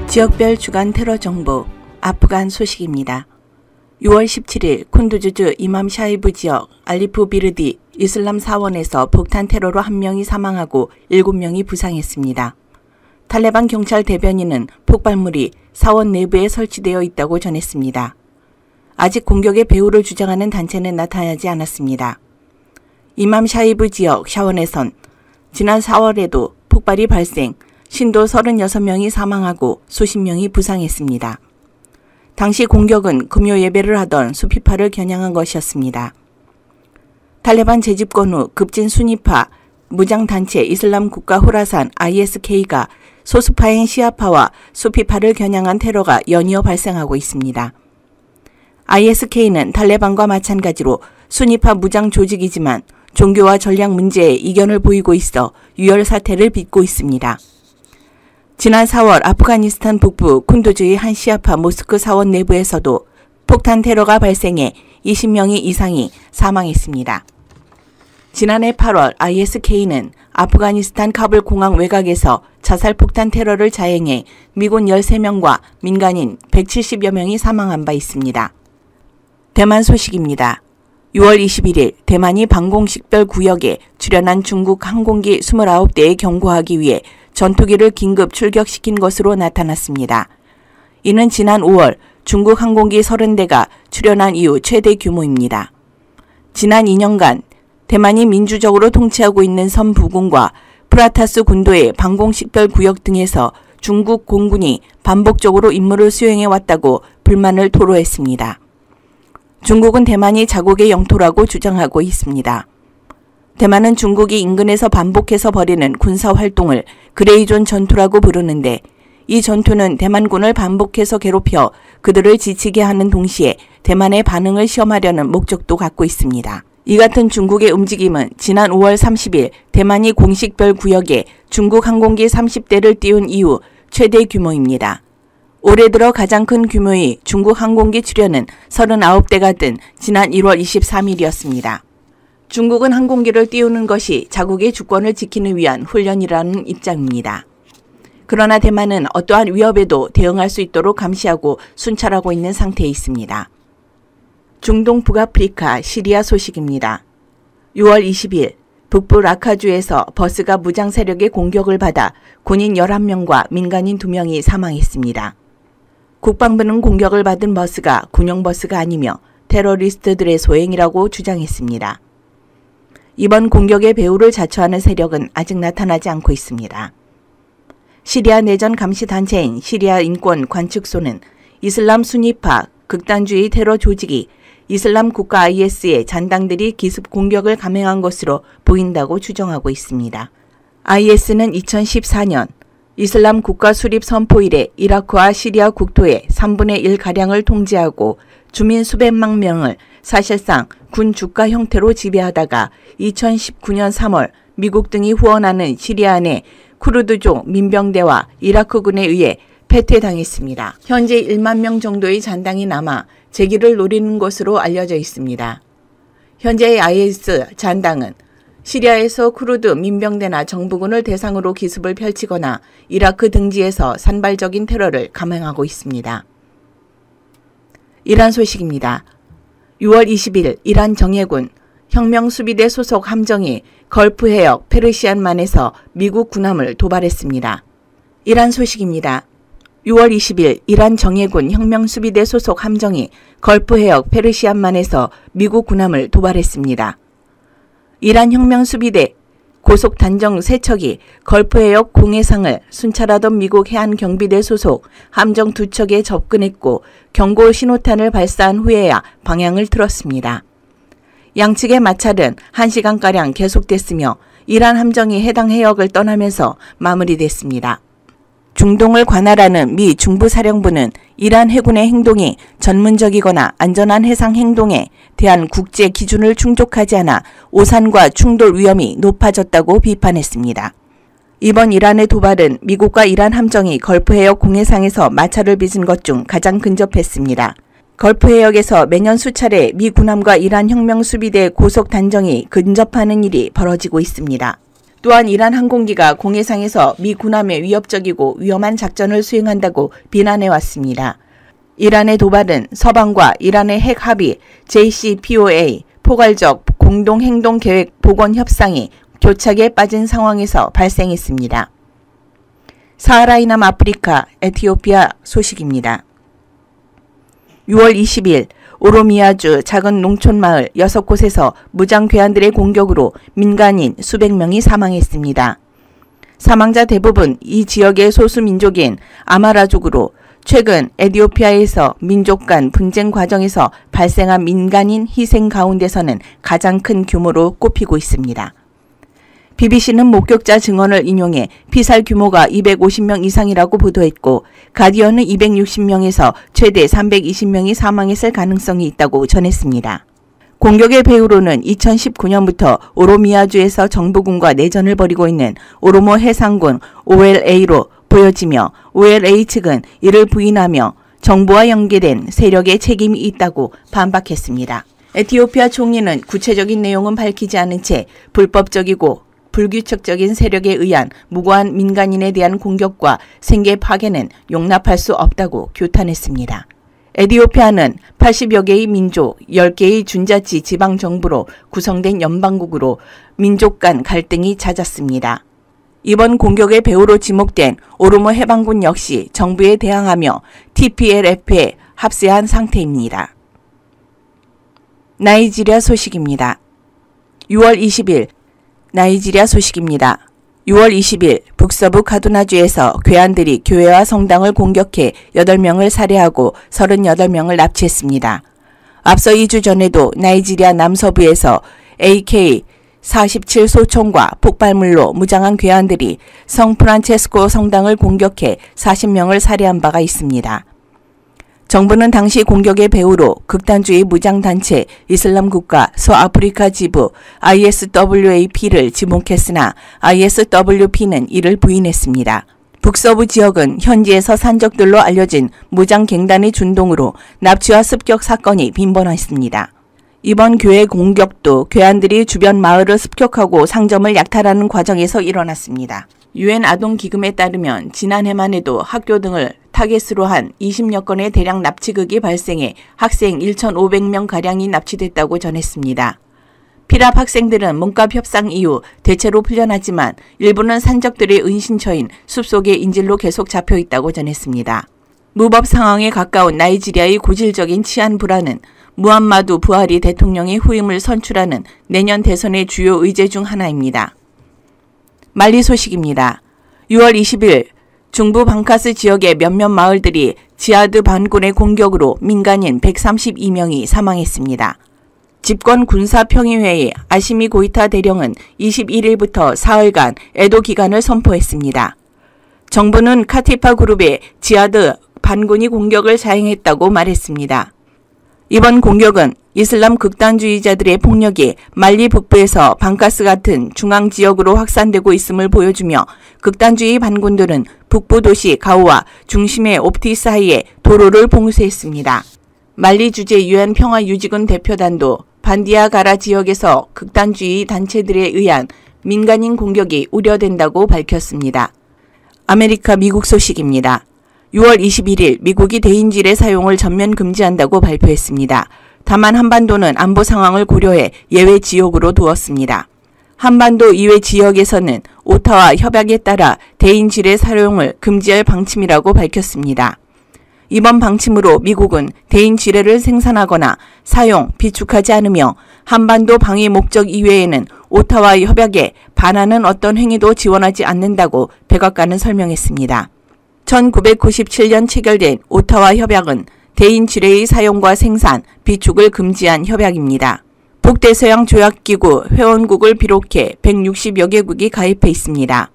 지역별 주간 테러 정보, 아프간 소식입니다. 6월 17일 쿤두즈 이맘 샤이브 지역 알리프 비르디 이슬람 사원에서 폭탄 테러로 1명이 사망하고 7명이 부상했습니다. 탈레반 경찰 대변인은 폭발물이 사원 내부에 설치되어 있다고 전했습니다. 아직 공격의 배후를 주장하는 단체는 나타나지 않았습니다. 이맘 샤이브 지역 샤원에선 지난 4월에도 폭발이 발생, 신도 36명이 사망하고 수십 명이 부상했습니다. 당시 공격은 금요 예배를 하던 수피파를 겨냥한 것이었습니다. 탈레반 재집권 후 급진 수니파 무장단체 이슬람 국가 호라산 ISK가 소수파인 시아파와 수피파를 겨냥한 테러가 연이어 발생하고 있습니다. ISK는 탈레반과 마찬가지로 수니파 무장 조직이지만 종교와 전략 문제에 이견을 보이고 있어 유혈 사태를 빚고 있습니다. 지난 4월 아프가니스탄 북부 쿤두즈의 한 시아파 모스크 사원 내부에서도 폭탄 테러가 발생해 20명 이상이 사망했습니다. 지난해 8월 ISK는 아프가니스탄 카불 공항 외곽에서 자살 폭탄 테러를 자행해 미군 13명과 민간인 170여 명이 사망한 바 있습니다. 대만 소식입니다. 6월 21일 대만이 방공식별 구역에 출현한 중국 항공기 29대에 경고하기 위해 전투기를 긴급 출격시킨 것으로 나타났습니다. 이는 지난 5월 중국 항공기 30대가 출현한 이후 최대 규모입니다. 지난 2년간 대만이 민주적으로 통치하고 있는 섬 부근과 프라타스 군도의 방공식별 구역 등에서 중국 공군이 반복적으로 임무를 수행해 왔다고 불만을 토로했습니다. 중국은 대만이 자국의 영토라고 주장하고 있습니다. 대만은 중국이 인근에서 반복해서 벌이는 군사활동을 그레이존 전투라고 부르는데 이 전투는 대만군을 반복해서 괴롭혀 그들을 지치게 하는 동시에 대만의 반응을 시험하려는 목적도 갖고 있습니다. 이 같은 중국의 움직임은 지난 5월 30일 대만이 공식별 구역에 중국 항공기 30대를 띄운 이후 최대 규모입니다. 올해 들어 가장 큰 규모의 중국 항공기 출현은 39대가 뜬 지난 1월 23일이었습니다. 중국은 항공기를 띄우는 것이 자국의 주권을 지키기 위한 훈련이라는 입장입니다. 그러나 대만은 어떠한 위협에도 대응할 수 있도록 감시하고 순찰하고 있는 상태에 있습니다. 중동 북아프리카 시리아 소식입니다. 6월 20일 북부 라카주에서 버스가 무장 세력의 공격을 받아 군인 11명과 민간인 2명이 사망했습니다. 국방부는 공격을 받은 버스가 군용 버스가 아니며 테러리스트들의 소행이라고 주장했습니다. 이번 공격의 배후를 자처하는 세력은 아직 나타나지 않고 있습니다. 시리아 내전 감시 단체인 시리아 인권 관측소는 이슬람 수니파 극단주의 테러 조직이 이슬람 국가 IS의 잔당들이 기습 공격을 감행한 것으로 보인다고 추정하고 있습니다. IS는 2014년 이슬람 국가 수립 선포 이래 이라크와 시리아 국토의 3분의 1가량을 통제하고 주민 수백만 명을 사실상 군 주가 형태로 지배하다가 2019년 3월 미국 등이 후원하는 시리아 내 쿠르드족 민병대와 이라크군에 의해 패퇴당했습니다. 현재 1만 명 정도의 잔당이 남아 재기를 노리는 것으로 알려져 있습니다. 현재의 IS 잔당은 시리아에서 쿠르드 민병대나 정부군을 대상으로 기습을 펼치거나 이라크 등지에서 산발적인 테러를 감행하고 있습니다. 이란 소식입니다. 6월 20일 이란 정예군 혁명수비대 소속 함정이 걸프 해역 페르시안만에서 미국 군함을 도발했습니다. 이란 소식입니다. 6월 20일 이란 정예군 혁명수비대 소속 함정이 걸프 해역 페르시안만에서 미국 군함을 도발했습니다. 이란 혁명수비대 고속 단정 3척이 걸프 해역 공해상을 순찰하던 미국 해안경비대 소속 함정 2척에 접근했고 경고 신호탄을 발사한 후에야 방향을 틀었습니다. 양측의 마찰은 1시간가량 계속됐으며 이란 함정이 해당 해역을 떠나면서 마무리됐습니다. 중동을 관할하는 미 중부사령부는 이란 해군의 행동이 전문적이거나 안전한 해상 행동에 대한 국제 기준을 충족하지 않아 오산과 충돌 위험이 높아졌다고 비판했습니다. 이번 이란의 도발은 미국과 이란 함정이 걸프 해역 공해상에서 마찰을 빚은 것 중 가장 근접했습니다. 걸프 해역에서 매년 수차례 미 군함과 이란 혁명수비대 고속 단정이 근접하는 일이 벌어지고 있습니다. 또한 이란 항공기가 공해상에서 미 군함에 위협적이고 위험한 작전을 수행한다고 비난해왔습니다. 이란의 도발은 서방과 이란의 핵 합의 JCPOA 포괄적 공동행동계획 복원 협상이 교착에 빠진 상황에서 발생했습니다. 사하라 이남 아프리카 에티오피아 소식입니다. 6월 20일 오로미아주 작은 농촌마을 6곳에서 무장 괴한들의 공격으로 민간인 수백 명이 사망했습니다. 사망자 대부분 이 지역의 소수민족인 아마라족으로 최근 에티오피아에서 민족 간 분쟁 과정에서 발생한 민간인 희생 가운데서는 가장 큰 규모로 꼽히고 있습니다. BBC는 목격자 증언을 인용해 피살 규모가 250명 이상이라고 보도했고 가디언은 260명에서 최대 320명이 사망했을 가능성이 있다고 전했습니다. 공격의 배후로는 2019년부터 오로미아주에서 정부군과 내전을 벌이고 있는 오로모 해상군 OLA로 보여지며 OLA 측은 이를 부인하며 정부와 연계된 세력의 책임이 있다고 반박했습니다. 에티오피아 총리는 구체적인 내용은 밝히지 않은 채 불법적이고 불규칙적인 세력에 의한 무고한 민간인에 대한 공격과 생계 파괴는 용납할 수 없다고 규탄했습니다. 에티오피아는 80여 개의 민족, 10개의 준자치 지방정부로 구성된 연방국으로 민족 간 갈등이 잦았습니다. 이번 공격의 배후로 지목된 오로모 해방군 역시 정부에 대항하며 TPLF에 합세한 상태입니다. 나이지리아 소식입니다. 6월 20일 나이지리아 소식입니다. 6월 20일 북서부 카두나주에서 괴한들이 교회와 성당을 공격해 8명을 살해하고 38명을 납치했습니다. 앞서 2주 전에도 나이지리아 남서부에서 AK-47 소총과 폭발물로 무장한 괴한들이 성 프란체스코 성당을 공격해 40명을 살해한 바가 있습니다. 정부는 당시 공격의 배후로 극단주의 무장단체 이슬람국가 서아프리카 지부 ISWAP를 지목했으나 ISWP는 이를 부인했습니다. 북서부 지역은 현지에서 산적들로 알려진 무장갱단의 준동으로 납치와 습격 사건이 빈번했습니다. 이번 교회 공격도 괴한들이 주변 마을을 습격하고 상점을 약탈하는 과정에서 일어났습니다. UN 아동기금에 따르면 지난해만 해도 학교 등을 타겟으로 한 20여 건의 대량 납치극이 발생해 학생 1,500명가량이 납치됐다고 전했습니다. 피랍 학생들은 문갑 협상 이후 대체로 풀려났지만 일부는 산적들의 은신처인 숲속의 인질로 계속 잡혀있다고 전했습니다. 무법 상황에 가까운 나이지리아의 고질적인 치안 불안은 무함마두 부하리 대통령의 후임을 선출하는 내년 대선의 주요 의제 중 하나입니다. 말리 소식입니다. 6월 20일 중부 방카스 지역의 몇몇 마을들이 지하드 반군의 공격으로 민간인 132명이 사망했습니다. 집권 군사평의회의 아시미 고이타 대령은 21일부터 사흘간 애도 기간을 선포했습니다. 정부는 카티파 그룹의 지하드 반군이 공격을 자행했다고 말했습니다. 이번 공격은 이슬람 극단주의자들의 폭력이 말리 북부에서 방카스 같은 중앙 지역으로 확산되고 있음을 보여주며 극단주의 반군들은 북부 도시 가우와 중심의 옵티 사이에 도로를 봉쇄했습니다. 말리 주재 UN 평화유지군 대표단도 반디아가라 지역에서 극단주의 단체들에 의한 민간인 공격이 우려된다고 밝혔습니다. 아메리카 미국 소식입니다. 6월 21일 미국이 대인질의 사용을 전면 금지한다고 발표했습니다. 다만 한반도는 안보 상황을 고려해 예외 지역으로 두었습니다. 한반도 이외 지역에서는 오타와 협약에 따라 대인질의 사용을 금지할 방침이라고 밝혔습니다. 이번 방침으로 미국은 대인지뢰를 생산하거나 사용, 비축하지 않으며 한반도 방위 목적 이외에는 오타와 협약에 반하는 어떤 행위도 지원하지 않는다고 백악관은 설명했습니다. 1997년 체결된 오타와 협약은 대인지뢰의 사용과 생산, 비축을 금지한 협약입니다. 북대서양 조약기구 회원국을 비롯해 160여 개국이 가입해 있습니다.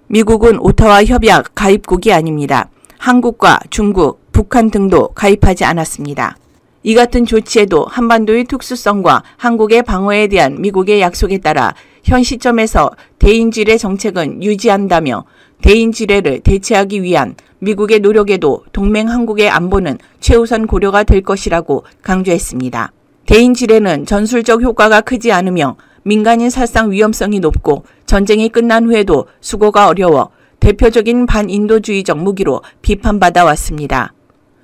미국은 오타와 협약 가입국이 아닙니다. 한국과 중국, 북한 등도 가입하지 않았습니다. 이 같은 조치에도 한반도의 특수성과 한국의 방어에 대한 미국의 약속에 따라 현 시점에서 대인지뢰 정책은 유지한다며 대인지뢰를 대체하기 위한 미국의 노력에도 동맹 한국의 안보는 최우선 고려가 될 것이라고 강조했습니다. 대인지뢰는 전술적 효과가 크지 않으며 민간인 살상 위험성이 높고 전쟁이 끝난 후에도 수고가 어려워 대표적인 반인도주의적 무기로 비판받아 왔습니다.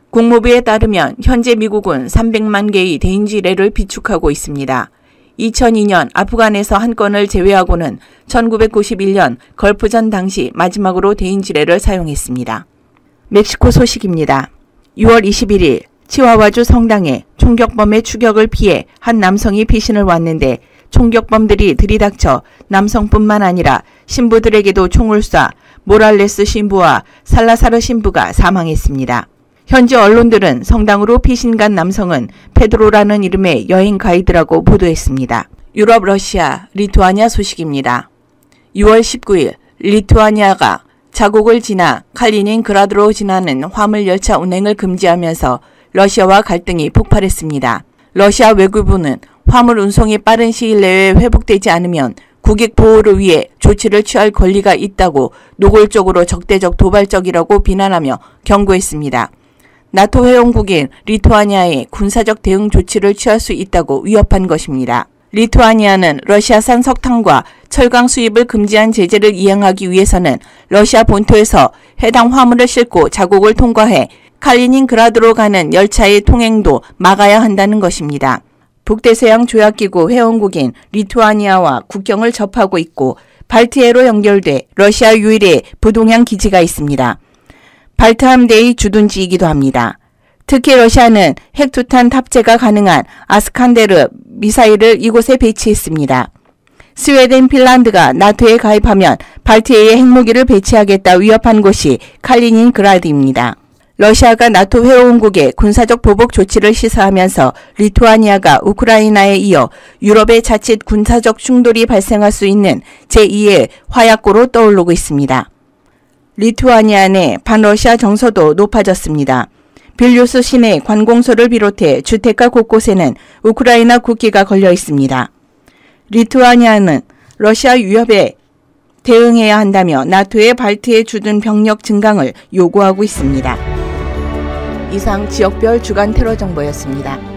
국무부에 따르면 현재 미국은 300만 개의 대인지뢰를 비축하고 있습니다. 2002년 아프간에서 한 건을 제외하고는 1991년 걸프전 당시 마지막으로 대인지뢰를 사용했습니다. 멕시코 소식입니다. 6월 21일 치와와주 성당에 총격범의 추격을 피해 한 남성이 피신을 왔는데 총격범들이 들이닥쳐 남성뿐만 아니라 신부들에게도 총을 쏴 모랄레스 신부와 살라사르 신부가 사망했습니다. 현지 언론들은 성당으로 피신 간 남성은 페드로라는 이름의 여행 가이드라고 보도했습니다. 유럽, 러시아, 리투아니아 소식입니다. 6월 19일 리투아니아가 자국을 지나 칼리닝그라드로 지나는 화물 열차 운행을 금지하면서 러시아와 갈등이 폭발했습니다. 러시아 외교부는 화물 운송이 빠른 시일 내에 회복되지 않으면 국익 보호를 위해 조치를 취할 권리가 있다고 노골적으로 적대적 도발적이라고 비난하며 경고했습니다. 나토 회원국인 리투아니아에 군사적 대응 조치를 취할 수 있다고 위협한 것입니다. 리투아니아는 러시아산 석탄과 철강 수입을 금지한 제재를 이행하기 위해서는 러시아 본토에서 해당 화물을 싣고 자국을 통과해 칼리닝그라드로 가는 열차의 통행도 막아야 한다는 것입니다. 북대서양 조약기구 회원국인 리투아니아와 국경을 접하고 있고 발트해로 연결돼 러시아 유일의 부동양 기지가 있습니다. 발트 함대의 주둔지이기도 합니다. 특히 러시아는 핵투탄 탑재가 가능한 아스칸데르 미사일을 이곳에 배치했습니다. 스웨덴, 핀란드가 나토에 가입하면 발트해에 핵무기를 배치하겠다 위협한 곳이 칼리닝그라드입니다. 러시아가 나토 회원국의 군사적 보복 조치를 시사하면서 리투아니아가 우크라이나에 이어 유럽의 자칫 군사적 충돌이 발생할 수 있는 제2의 화약고로 떠오르고 있습니다. 리투아니아 내 반러시아 정서도 높아졌습니다. 빌뉴스 시내 관공서를 비롯해 주택가 곳곳에는 우크라이나 국기가 걸려 있습니다. 리투아니아는 러시아 위협에 대응해야 한다며 나토의 발트해 주둔 병력 증강을 요구하고 있습니다. 이상 지역별 주간 테러 정보였습니다.